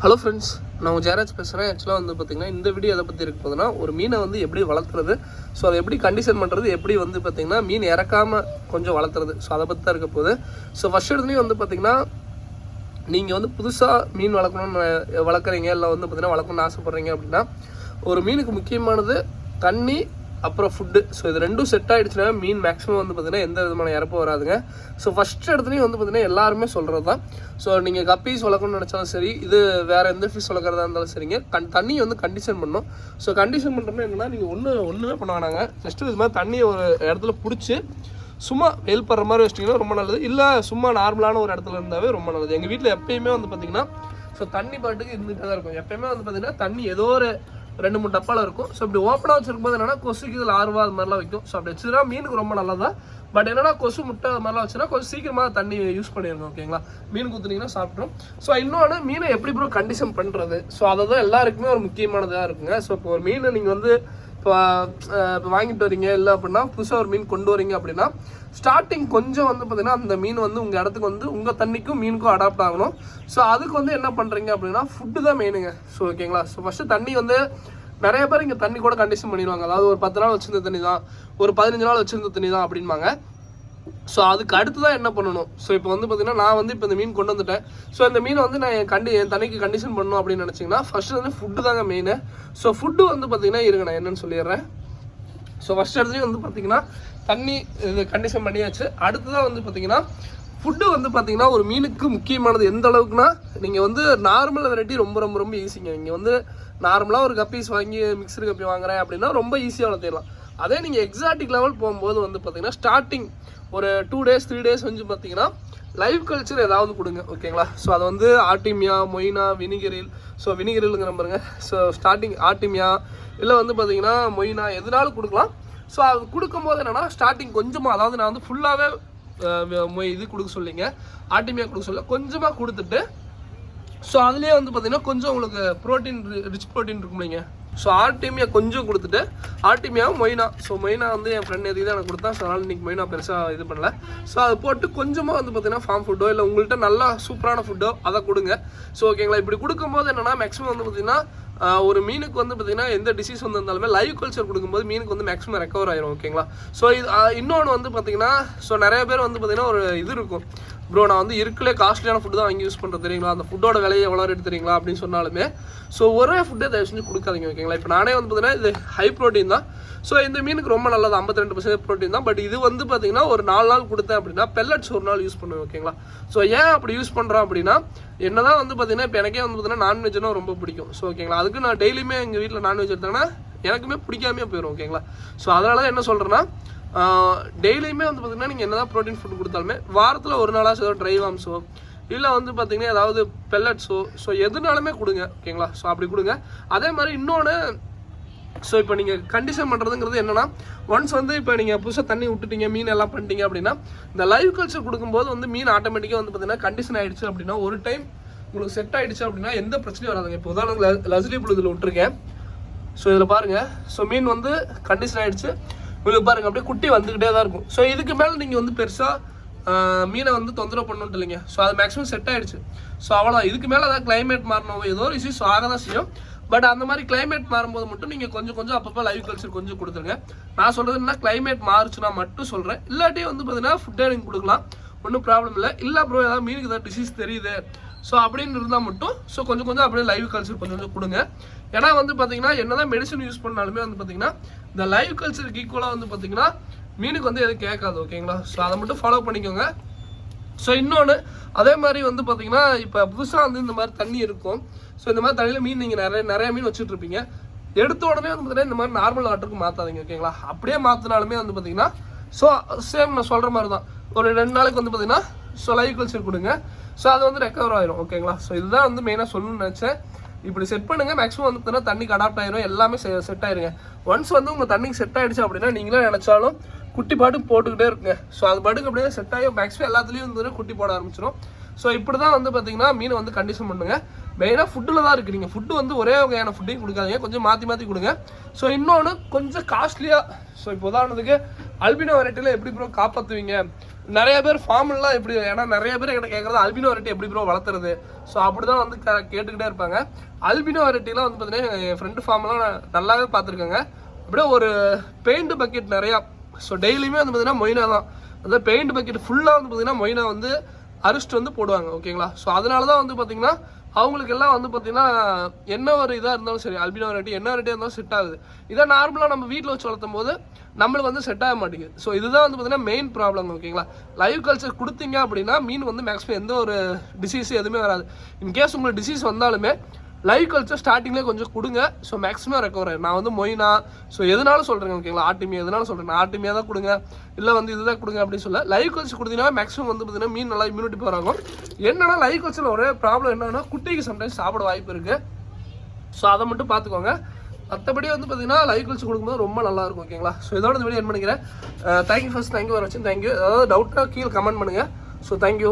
Hello friends, நான் உங்கள் ஜெயராஜ் பேசுகிறேன். ஆக்சுவலாக வந்து பார்த்திங்கன்னா இந்த வீடியோ எதை பற்றி இருக்க போதுன்னா, ஒரு மீனை வந்து எப்படி வளர்த்துறது, ஸோ அதை எப்படி கண்டிஷன் பண்ணுறது, எப்படி வந்து பார்த்திங்கன்னா மீன் இறக்காமல் கொஞ்சம் வளர்த்துறது, ஸோ அதை பற்றி தான் இருக்க போகுது. ஸோ ஃபஸ்ட் எடுத்துலேயும் வந்து பார்த்திங்கன்னா நீங்கள் வந்து புதுசாக மீன் வளர்க்குறீங்க, இல்லை வந்து பார்த்திங்கன்னா வளர்க்கணும்னு ஆசைப்பட்றீங்க அப்படின்னா, ஒரு மீனுக்கு முக்கியமானது தண்ணி அப்புறம் ஃபுட்டு. ஸோ இது ரெண்டும் செட் ஆகிடுச்சுன்னா மீன் மேக்ஸிமம் வந்து பார்த்திங்கன்னா எந்த விதமான இறப்பு வராதுங்க. ஸோ ஃபஸ்ட் இடத்துலையும் வந்து பார்த்திங்கன்னா எல்லாருமே சொல்கிறது தான். ஸோ நீங்கள் கப்பீஸ் வளர்க்கணும்னு நினச்சாலும் சரி, இது வேறு எந்த ஃபிஷ் வளர்க்குறதா இருந்தாலும் சரிங்க, தண்ணியை வந்து கண்டிஷன் பண்ணணும். ஸோ கண்டிஷன் பண்ணுறோம்னா என்னென்னா, நீங்கள் ஒன்றுமே பண்ண வேணாங்க. ஜஸ்ட்டு இது மாதிரி தண்ணியை ஒரு இடத்துல பிடிச்சி சும்மா வெயில் படுற மாதிரி வச்சிட்டிங்கன்னா ரொம்ப நல்லது. இல்லை சும்மா நார்மலான ஒரு இடத்துல இருந்தாவே ரொம்ப நல்லது. எங்கள் வீட்டில் எப்பயுமே வந்து பார்த்திங்கன்னா தண்ணி பாட்டுக்கு இருந்துகிட்டே தான் இருக்கும். எப்பயுமே வந்து பார்த்திங்கன்னா தண்ணி ஏதோ ஒரு 2-3 டப்பாவில் இருக்கும். ஸோ இப்படி ஓப்பனாக வச்சிருக்கும் போது என்னன்னா கொசுக்கு இதில் ஆர்வா அது மாதிரிலாம் வைக்கும். ஸோ அப்படி வச்சுன்னா மீனுக்கு ரொம்ப நல்லதா. பட் என்னன்னா கொசு முட்டை அது மாதிரிலாம் வச்சுன்னா கொஞ்சம் சீக்கிரமாக தண்ணி யூஸ் பண்ணியிருக்கோம். ஓகேங்களா, மீன் குத்துனீங்கன்னா சாப்பிட்றோம். ஸோ இன்னொன்று மீனை எப்படி ப்ரோ கண்டிஷன் பண்ணுறது, ஸோ அதை தான் எல்லாருக்குமே ஒரு முக்கியமானதாக இருக்குங்க. ஸோ இப்போ ஒரு மீனை நீங்கள் வந்து இப்போ வாங்கிட்டு வரீங்க, இல்லை அப்படின்னா புதுசாக ஒரு மீன் கொண்டு வரீங்க அப்படின்னா, ஸ்டார்டிங் கொஞ்சம் வந்து பார்த்தீங்கன்னா அந்த மீன் வந்து உங்கள் இடத்துக்கு வந்து உங்கள் தண்ணிக்கும் மீனுக்கும் அடாப்ட் ஆகணும். ஸோ அதுக்கு வந்து என்ன பண்ணுறீங்க அப்படின்னா ஃபுட்டு தான் மெயினுங்க. ஸோ ஓகேங்களா, ஸோ ஃபஸ்ட்டு தண்ணி வந்து நிறைய பேர் இங்கே தண்ணி கூட கண்டிஷன் பண்ணிடுவாங்க. அதாவது ஒரு 10 நாள் வச்சுருந்த தண்ணி தான், ஒரு 15 நாள் வச்சுருந்த தண்ணி தான் அப்படின்பாங்க. ஸோ அதுக்கு அடுத்து தான் என்ன பண்ணணும். ஸோ இப்போ வந்து பார்த்தீங்கன்னா நான் வந்து இப்போ இந்த மீன் கொண்டு வந்துட்டேன். ஸோ இந்த மீனை வந்து நான் என் தண்ணிக்கு கண்டிஷன் பண்ணணும் அப்படின்னு நினச்சிங்கன்னா ஃபஸ்ட்டு வந்து ஃபுட்டு தாங்க மெயின். ஸோ ஃபுட்டு வந்து பார்த்தீங்கன்னா இருங்க நான் என்னென்னு சொல்லிடுறேன். ஸோ ஃபஸ்ட் இடத்துலையும் வந்து பார்த்தீங்கன்னா தண்ணி இது கண்டிஷன் பண்ணியாச்சு. அடுத்ததான் வந்து பார்த்தீங்கன்னா ஃபுட்டு வந்து பார்த்தீங்கன்னா ஒரு மீனுக்கு முக்கியமானது எந்த அளவுக்குனா, நீங்கள் வந்து நார்மல் வெரைட்டி ரொம்ப ரொம்ப ரொம்ப ஈஸிங்க. நீங்கள் வந்து நார்மலாக ஒரு கப்பீஸ் வாங்கி மிக்சர் கப்பி வாங்குறேன் அப்படின்னா ரொம்ப ஈஸியாக வளர்த்திடலாம். அதே நீங்கள் எக்ஸாட்டிக் லெவல் போகும்போது வந்து பார்த்தீங்கன்னா ஸ்டார்டிங் ஒரு 2 days 3 days வந்து பார்த்தீங்கன்னா லைவ் கல்ச்சர் ஏதாவது கொடுங்க. ஓகேங்களா, ஸோ அது வந்து ஆர்டிமியா, மொய்னா, வினிகரில். ஸோ வினிகரிலுங்கிற பாருங்க. ஸோ ஸ்டார்டிங் ஆர்டிமியா இல்லை வந்து பார்த்தீங்கன்னா மொய்னா எதுனாலும் கொடுக்கலாம். ஸோ அது கொடுக்கும்போது என்னென்னா ஸ்டார்டிங் கொஞ்சமாக, அதாவது நான் வந்து ஃபுல்லாகவே இது கொடுக்க சொல்லிங்க, ஆர்டிமியா கொடுக்க சொல்ல கொஞ்சமாக கொடுத்துட்டு, ஸோ அதுலேயே வந்து பார்த்தீங்கன்னா கொஞ்சம் உங்களுக்கு ப்ரோட்டீன் ரிச் ப்ரோட்டீன் இருக்குமில்லைங்க. ஸோ ஆர்டிமியா கொஞ்சம் கொடுத்துட்டு, ஆர்டிமியாவும் மொய்னா. ஸோ மொய்னா வந்து என் ஃப்ரெண்ட் எதுக்கு தான் எனக்கு கொடுத்தா, ஸோ அதனால் இன்றைக்கி மொய்னா பெருசாக இது பண்ணல. ஸோ அதை போட்டு கொஞ்சமாக வந்து பார்த்தீங்கன்னா ஃபார்ம் ஃபுட்டோ இல்லை உங்கள்கிட்ட நல்லா சூப்பரான ஃபுட்டோ அதை கொடுங்க. ஸோ ஓகேங்களா, இப்படி கொடுக்கும்போது என்னென்னா மேக்ஸிமம் வந்து பார்த்திங்கன்னா ஒரு மீனுக்கு வந்து பார்த்திங்கன்னா எந்த டிசீஸ் வந்து இருந்தாலுமே லைவ் கல்ச்சர் கொடுக்கும்போது மீனுக்கு வந்து மேக்ஸிமம் ரெக்கவர் ஆயிரும். ஓகேங்களா, ஸோ இது இன்னொன்று வந்து பார்த்திங்கன்னா, ஸோ நிறைய பேர் வந்து பார்த்திங்கன்னா ஒரு இது இருக்கும், ப்ரோ நான் வந்து இருக்கலே காஸ்ட்லியான ஃபுட்டு தான் வாங்கி யூஸ் பண்ணுறது தெரியுங்களா, அந்த ஃபுட்டோட விலையை எவ்வளோ ரேட் தெரியுங்களா அப்படின்னு சொன்னாலுமே ஸோ ஒரே ஃபுட்டே தயவு செஞ்சு கொடுக்காதீங்க. ஓகேங்களா, இப்போ நானே வந்து பார்த்தீங்கன்னா இது ஹை ப்ரோட்டீன் தான். ஸோ இந்த மீனுக்கு ரொம்ப நல்லது, 52% ப்ரோட்டீன் தான். பட் இது வந்து பார்த்தீங்கன்னா ஒரு 4 நாள் கொடுத்தேன் அப்படின்னா பெல்லட்ஸ் ஒரு நாள் யூஸ் பண்ணுவேன். ஓகேங்களா, ஸோ ஏன் அப்படி யூஸ் பண்ணுறோம் அப்படின்னா, என்னதான் வந்து பார்த்தீங்கன்னா இப்போ எனக்கே வந்து பார்த்தீங்கன்னா நான்வெஜ்னா ரொம்ப பிடிக்கும். ஸோ ஓகேங்களா, அதுக்கு நான் டெய்லியுமே எங்கள் வீட்டில் நான்வெஜ் எடுத்தாங்கன்னா எனக்குமே பிடிக்காமே போயிடும். ஓகேங்களா, ஸோ அதனால தான் என்ன சொல்கிறேன்னா, டெய்லியுமே வந்து பார்த்திங்கன்னா நீங்கள் என்ன தான் ப்ரோட்டீன் ஃபுட் கொடுத்தாலுமே வாரத்தில் ஒரு நாளாக ஏதோ ட்ரை வார்ம்ஸோ இல்லை வந்து பார்த்திங்கன்னா ஏதாவது பெல்லட்ஸோ ஸோ எதுனாலுமே கொடுங்க. ஓகேங்களா, ஸோ அப்படி கொடுங்க. அதே மாதிரி இன்னொன்று, ஸோ இப்போ நீங்கள் கண்டிஷன் பண்ணுறதுங்கிறது என்னென்னா, ஒன்ஸ் வந்து இப்போ நீங்கள் புதுசாக தண்ணி விட்டுட்டீங்க, மீன் எல்லாம் பண்ணிட்டீங்க அப்படின்னா, இந்த லைவ் கல்ச்சர் கொடுக்கும்போது வந்து மீன் ஆட்டோமேட்டிக்காக வந்து பார்த்திங்கன்னா கண்டிஷன் ஆகிடுச்சு அப்படின்னா, ஒரு டைம் உங்களுக்கு செட் ஆகிடுச்சு அப்படின்னா எந்த பிரச்சனையும் வராதுங்க. இப்போ உதாரணம் லஸ்லி புல் இதில் விட்டுருக்கேன். ஸோ இதில் பாருங்கள், ஸோ மீன் வந்து கண்டிஷன் ஆகிடுச்சு. உங்களுக்கு பாருங்கள் அப்படியே குட்டி வந்துக்கிட்டே தான் இருக்கும். ஸோ இதுக்கு மேலே நீங்கள் வந்து பெருசாக மீனை வந்து தொந்தரவு பண்ணணுன்ட்டு இல்லைங்க. ஸோ அது மேக்ஸிமம் செட் ஆகிடுச்சு. ஸோ அவ்வளோதான். இதுக்கு மேலே அதாவது கிளைமேட் மாறணும், ஏதோ ஒரு இஷ்யூஸ் ஆக தான் செய்யும். பட் அந்த மாதிரி கிளைமேட் மாறும்போது மட்டும் நீங்கள் கொஞ்சம் அப்பப்போ லைவ் கல்ச்சர் கொஞ்சம் கொடுத்துருங்க. நான் சொல்கிறது என்ன, கிளைமேட் மாறுச்சுன்னா மட்டும் சொல்கிறேன். இல்லாட்டி வந்து பார்த்தீங்கன்னா ஃபுட்டே நீங்கள் கொடுக்கலாம், ஒன்றும் ப்ராப்ளம் இல்லை. இல்லை ப்ரோ ஏதாவது மீனுக்கு ஏதாவது டிசீஸ் தெரியுது ஸோ அப்படின்னு இருந்தால் மட்டும் ஸோ கொஞ்சம் அப்படியே லைவ் கல்ச்சர் கொஞ்சம் கொடுங்க. ஏன்னா வந்து பார்த்தீங்கன்னா என்னதான் மெடிசன் யூஸ் பண்ணாலுமே வந்து பார்த்தீங்கன்னா இந்த லைவ் கல்ச்சருக்கு ஈக்குவலாக வந்து பார்த்தீங்கன்னா மீனுக்கு வந்து எதுவும் கேட்காது. ஓகேங்களா, ஸோ அதை மட்டும் ஃபாலோ பண்ணிக்கோங்க. ஸோ இன்னொன்று அதே மாதிரி வந்து பார்த்தீங்கன்னா இப்போ புதுசாக வந்து இந்த மாதிரி தண்ணி இருக்கும். ஸோ இந்த மாதிரி தண்ணியில் மீன் நீங்கள் நிறைய மீன் வச்சுட்ருப்பீங்க. எடுத்த உடனே வந்து பார்த்தீங்கன்னா இந்த மாதிரி நார்மல் வாட்டருக்கு மாற்றாதீங்க. ஓகேங்களா, அப்படியே மாற்றினாலுமே வந்து பார்த்தீங்கன்னா ஸோ சேம் நான் சொல்கிற மாதிரி தான், ஒரு 2 நாளைக்கு வந்து பார்த்தீங்கன்னா ஸோ லைவ் கல்ச்சர் கொடுங்க. ஸோ அது வந்து ரெக்கவர் ஆயிரும். ஓகேங்களா, ஸோ இதுதான் வந்து மெயினாக சொல்லணும்னு நினச்சேன். இப்படி செட் பண்ணுங்கள். மேக்ஸிமம் வந்து பார்த்தீங்கன்னா தண்ணிக்கு அடாப்ட் ஆயிரும், எல்லாமே செட் ஆயிருங்க. ஒன்ஸ் வந்து உங்கள் தண்ணிக்கு செட் ஆகிடுச்சு அப்படின்னா நீங்களே நினச்சாலும் குட்டி பாட்டுக்கு போட்டுக்கிட்டே இருக்குங்க. ஸோ அது பாட்டுக்கு அப்படியே செட் ஆகி மேக்ஸிமம் எல்லாத்துலேயும் வந்து குட்டி போட ஆரம்பிச்சிடும். ஸோ இப்படி தான் வந்து பார்த்தீங்கன்னா மீனை வந்து கண்டிஷன் பண்ணுங்கள். மெயினாக ஃபுட்டில் தான் இருக்குது. நீங்கள் ஃபுட்டு வந்து ஒரே வகையான ஃபுட்டையும் கொடுக்காதீங்க, கொஞ்சம் மாற்றி கொடுங்க. ஸோ இன்னொன்று கொஞ்சம் காஸ்ட்லியாக, ஸோ இப்போ உதாரணத்துக்கு அல்பினோ வெரைட்டியில் எப்படி ப்ரோ காப்பாற்றுவீங்க, நிறைய பேர் ஃபார்ம்லாம் எப்படி, ஏன்னா நிறைய பேர் என்கிட்ட கேட்குறது அல்பினோ வெரைட்டி எப்படி ப்ரோ வளர்த்துறது. ஸோ அப்படி தான் வந்து கேட்டுக்கிட்டே இருப்பாங்க. அல்பினோ வெரைட்டிலாம் வந்து பார்த்தீங்கன்னா என் ஃப்ரெண்டு ஃபார்ம்லாம் நல்லாவே பார்த்துருக்கேங்க. அப்படியே ஒரு பெயிண்ட் பக்கெட் நிறையா. ஸோ டெய்லியுமே வந்து பார்த்தீங்கன்னா மொய்னா தான், அந்த பெயிண்ட் பக்கெட் ஃபுல்லாக வந்து பார்த்தீங்கன்னா மொய்னா வந்து அரிஸ்ட் வந்து போடுவாங்க. ஓகேங்களா. ஸோ அதனால தான் வந்து பார்த்தீங்கன்னா அவங்களுக்கு எல்லாம் வந்து பார்த்தீங்கன்னா என்ன ஒரு இதாக இருந்தாலும் சரி, அல்பினோ வெரைட்டி என்ன வெரைட்டியாக இருந்தாலும் செட் ஆகுது. இதை நார்மலாக நம்ம வீட்டில் வச்சு வளர்த்தும் போது நம்மளுக்கு வந்து செட் ஆக மாட்டேங்குது. ஸோ இதுதான் வந்து பார்த்தீங்கன்னா மெயின் ப்ராப்ளம். ஓகேங்களா. லைவ் கல்ச்சர் கொடுத்தீங்க அப்படின்னா மீன் வந்து மேக்ஸிமம் எந்த ஒரு டிசீஸ் எதுவுமே வராது. இன்கேஸ் உங்களுக்கு டிசீஸ் வந்தாலுமே லைவ் கல்ச்சர் ஸ்டார்டிங்லேயே கொஞ்சம் கொடுங்க. So maximum recover. நான் வந்து மொய்னா ஸோ எதுனாலும் சொல்கிறேங்க. ஓகேங்களா. ஆட்டுமியா எதுனாலும் சொல்கிறேன். நான் ஆட்டுமியாக தான் கொடுங்க, இல்லை வந்து இதுதான் கொடுங்க அப்படின்னு சொல்ல. லைவ் கல்ச்சர் கொடுத்தீங்கன்னா மேக்ஸிமம் வந்து பார்த்தீங்கன்னா மீன் நல்லா இம்யூனிட்டி பவர் ஆகும். என்னன்னா லைவ் கல்ச்சரில் ஒரே ப்ராப்ளம் என்னன்னா குட்டிக்கு சம்டைம்ஸ் சாப்பிட வாய்ப்பு இருக்குது. ஸோ அதை மட்டும் பார்த்துக்கோங்க. மற்றபடி வந்து பார்த்தீங்கன்னா லைவ் கல்ச்சர் கொடுக்கும்போது ரொம்ப நல்லாயிருக்கும். ஓகேங்களா. ஸோ இதோட இந்த வீடியோ என் பண்ணிக்கிறேன். தேங்க்யூ ஃபர்ஸ்ட், தேங்க்யூ ஃபார் வாட்சிங், தேங்க்யூ. ஏதாவது டவுட்டாக கீழே கமெண்ட் பண்ணுங்கள். So thank you.